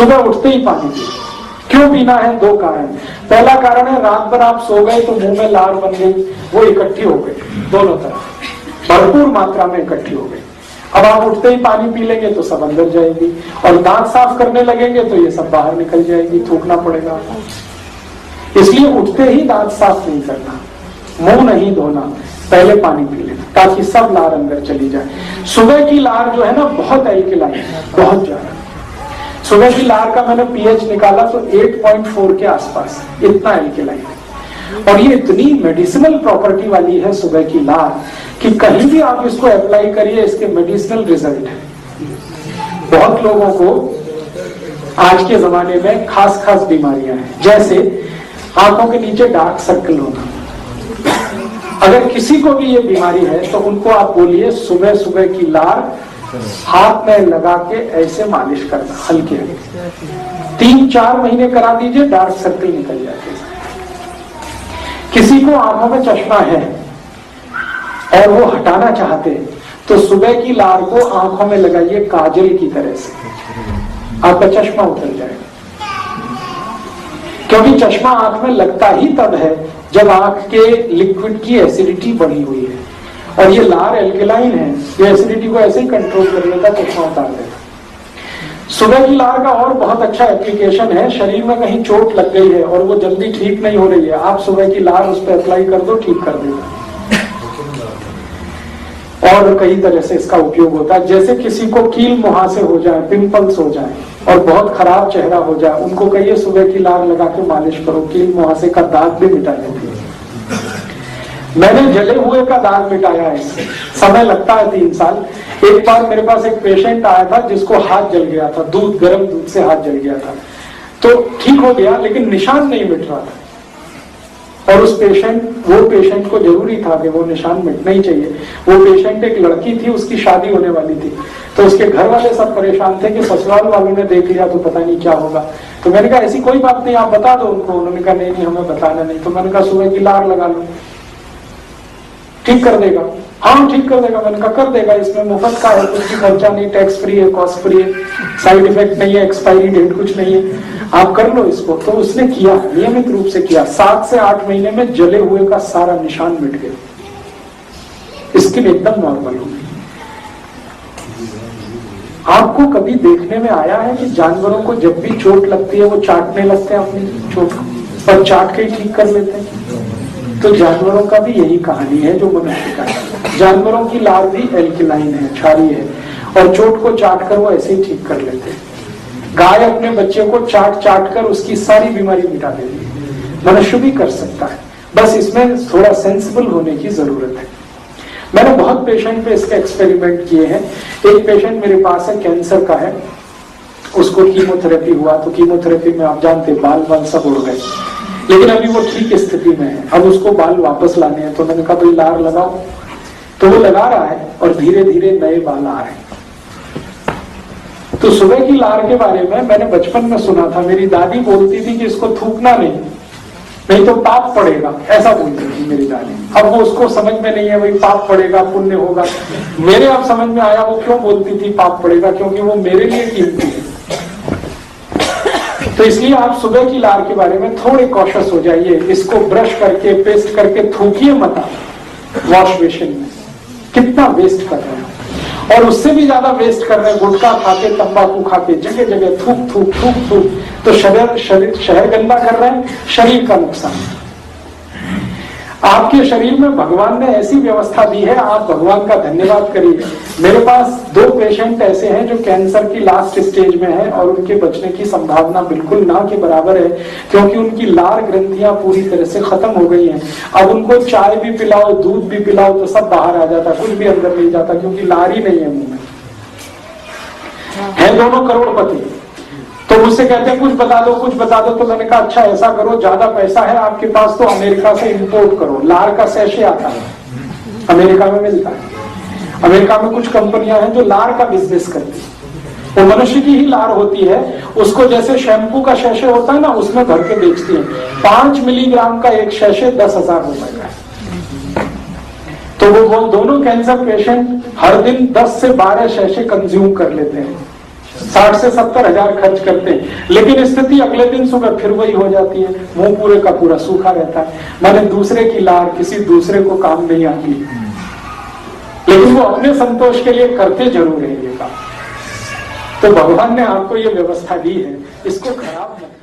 सुबह उठते ही पानी पिए। क्यों पीना है? 2 कारण। पहला कारण है रात भर आप सो गए तो मुंह में लार बन गई, वो इकट्ठी हो गई, दोनों तरफ भरपूर मात्रा में इकट्ठी हो गई। अब आप उठते ही पानी पी लेंगे तो सब अंदर जाएगी, और दांत साफ करने लगेंगे तो ये सब बाहर निकल जाएगी, थूकना पड़ेगा। इसलिए उठते ही दांत साफ नहीं करना, मुंह नहीं धोना, पहले पानी पी लेना ताकि सब लार अंदर चली जाए। सुबह की लार जो है ना बहुत एल्कलाइन है, बहुत ज्यादा। सुबह की लार का मैंने पीएच निकाला तो 8.4 के आसपास, इतना एल्कलाइन है। और ये इतनी मेडिसिनल प्रॉपर्टी वाली है सुबह की लार कि कहीं भी आप इसको अप्लाई करिए, इसके मेडिसिनल रिजल्ट है। बहुत लोगों को आज के जमाने में खास खास बीमारियां हैं, जैसे आंखों के नीचे डार्क सर्कल होना। अगर किसी को भी ये बीमारी है तो उनको आप बोलिए सुबह सुबह की लार हाथ में लगा के ऐसे मालिश करना, हल्के हल्के 3-4 महीने करा दीजिए, डार्क सर्कल निकल जाते हैं। किसी को आंखों में चश्मा है और वो हटाना चाहते हैं तो सुबह की लार को आंखों में लगाइए काजल की तरह से, आपका चश्मा उतर जाएगा। क्योंकि चश्मा आंख में लगता ही तब है जब आंख के लिक्विड की एसिडिटी बढ़ी हुई है, और ये लार एल्कलाइन है, ये एसिडिटी को ऐसे ही कंट्रोल कर लेता, चश्मा उतार देता। सुबह की लार का और बहुत अच्छा एप्लीकेशन है, शरीर में कहीं चोट लग गई है और वो जल्दी ठीक नहीं हो रही है, आप सुबह की लार उस पर अप्लाई कर दो, ठीक कर देगा। और कई तरह से इसका उपयोग होता है। जैसे किसी को कील मुहासे हो जाए, पिंपल्स हो जाए और बहुत खराब चेहरा हो जाए, उनको कहिए सुबह की लार लगा के मालिश करो, कील मुहासे का दाग भी मिटा देती है। मैंने जले हुए का दाग मिटाया है, समय लगता है 3 साल। एक बार मेरे पास एक पेशेंट आया था जिसको हाथ जल गया था, गर्म दूध से हाथ जल गया था, तो ठीक हो गया लेकिन निशान नहीं मिट रहा था। और वो पेशेंट को जरूरी था कि वो निशान मिटना ही चाहिए। वो पेशेंट एक लड़की थी, उसकी शादी होने वाली थी, तो उसके घर वाले सब परेशान थे कि ससुराल वालों ने देख लिया तो पता नहीं क्या होगा। तो मैंने कहा ऐसी कोई बात नहीं, आप बता दो उनको। उन्होंने कहा नहीं हमें बताना नहीं। तो मैंने कहा सुबह की लार लगा लो, ठीक कर देगा। हाँ ठीक कर देगा। मैंने कहा कर देगा, इसमें मुफ्त का है, कुछ भी खर्चा नहीं, टैक्स फ्री है, कॉस्ट फ्री है, साइड इफेक्ट नहीं है, एक्सपायरी डेट कुछ नहीं है, आप कर लो इसको। तो उसने किया, नियमित रूप से किया। 7 से 8 महीने में जले हुए का सारा निशान मिट गया, स्किन एकदम नॉर्मल हो गई। आपको कभी देखने में आया है कि जानवरों को जब भी चोट लगती है वो चाटने लगते हैं अपनी चोट को, और चाट के ही ठीक कर लेते हैं? तो जानवरों का भी यही कहानी है जो मनुष्य का है। जानवरों की लार भी एल्कलाइन है, क्षारीय है, और चोट को चाट कर वो ऐसे ही ठीक कर लेते हैं। गाय अपने बच्चे को चाट कर उसकी सारी बीमारी मिटा देती है, मनुष्य भी कर सकता है, बस इसमें थोड़ा सेंसिबल होने की जरूरत है। मैंने बहुत पेशेंट पे इसके एक्सपेरिमेंट किए हैं। एक पेशेंट मेरे पास है, कैंसर का है, उसको कीमोथेरेपी हुआ, तो कीमोथेरेपी में आप जानते बाल सब उड़ गए, लेकिन अभी वो ठीक स्थिति में है। अब उसको बाल वापस लाने हैं, तो मैंने कहा भाई लार लगाओ, तो वो लगा रहा है और धीरे धीरे नए बाल आ रहे हैं। तो सुबह की लार के बारे में मैंने बचपन में सुना था, मेरी दादी बोलती थी कि इसको थूकना नहीं तो पाप पड़ेगा, ऐसा बोलती थी मेरी दादी। अब वो उसको समझ में नहीं है भाई पाप पड़ेगा पुण्य होगा। मेरे अब समझ में आया वो क्यों बोलती थी पाप पड़ेगा, क्योंकि वो मेरे लिए कीमती है। तो इसलिए आप सुबह की लार के बारे में थोड़े कॉशियस हो जाइए। इसको ब्रश करके पेस्ट करके थूकिए मत आप वॉश बेसिन में, कितना वेस्ट कर रहे हैं। और उससे भी ज्यादा वेस्ट कर रहे हैं गुटखा खाके, तंबाकू खाके, जगह जगह थूक। तो शहर गंदा कर रहे हैं, शरीर का नुकसान। आपके शरीर में भगवान ने ऐसी व्यवस्था दी है, आप भगवान का धन्यवाद करिए। मेरे पास 2 पेशेंट ऐसे हैं जो कैंसर की लास्ट स्टेज में हैं और उनके बचने की संभावना बिल्कुल ना के बराबर है, क्योंकि उनकी लार ग्रंथियां पूरी तरह से खत्म हो गई हैं। अब उनको चाय भी पिलाओ, दूध भी पिलाओ तो सब बाहर आ जाता, कुछ भी अंदर नहीं जाता, क्योंकि लार ही नहीं है मुंह में। है दोनों करोड़पति, तो मुझसे कहते हैं कुछ बता दो। तो मैंने कहा अच्छा ऐसा करो, ज्यादा पैसा है आपके पास तो अमेरिका से इंपोर्ट करो। लार का सैशे आता है, अमेरिका में मिलता है। अमेरिका में कुछ कंपनियां हैं जो लार का बिजनेस करती है, वो मनुष्य की ही लार होती है, उसको जैसे शैम्पू का सैशे होता है ना, उसमें भर के बेचती है। 5 मिलीग्राम का एक सैशे 10,000 रुपए का है। तो वो दोनों कैंसर पेशेंट हर दिन 10 से 12 सैशे कंज्यूम कर लेते हैं, 60 से 70 हजार खर्च करते हैं, लेकिन स्थिति अगले दिन सुबह फिर वही हो जाती है, मुंह पूरे का पूरा सूखा रहता है। माने दूसरे की लार किसी दूसरे को काम नहीं आती, लेकिन वो अपने संतोष के लिए करते जरूर है ये काम। तो भगवान ने आपको ये व्यवस्था दी है, इसको खराब मत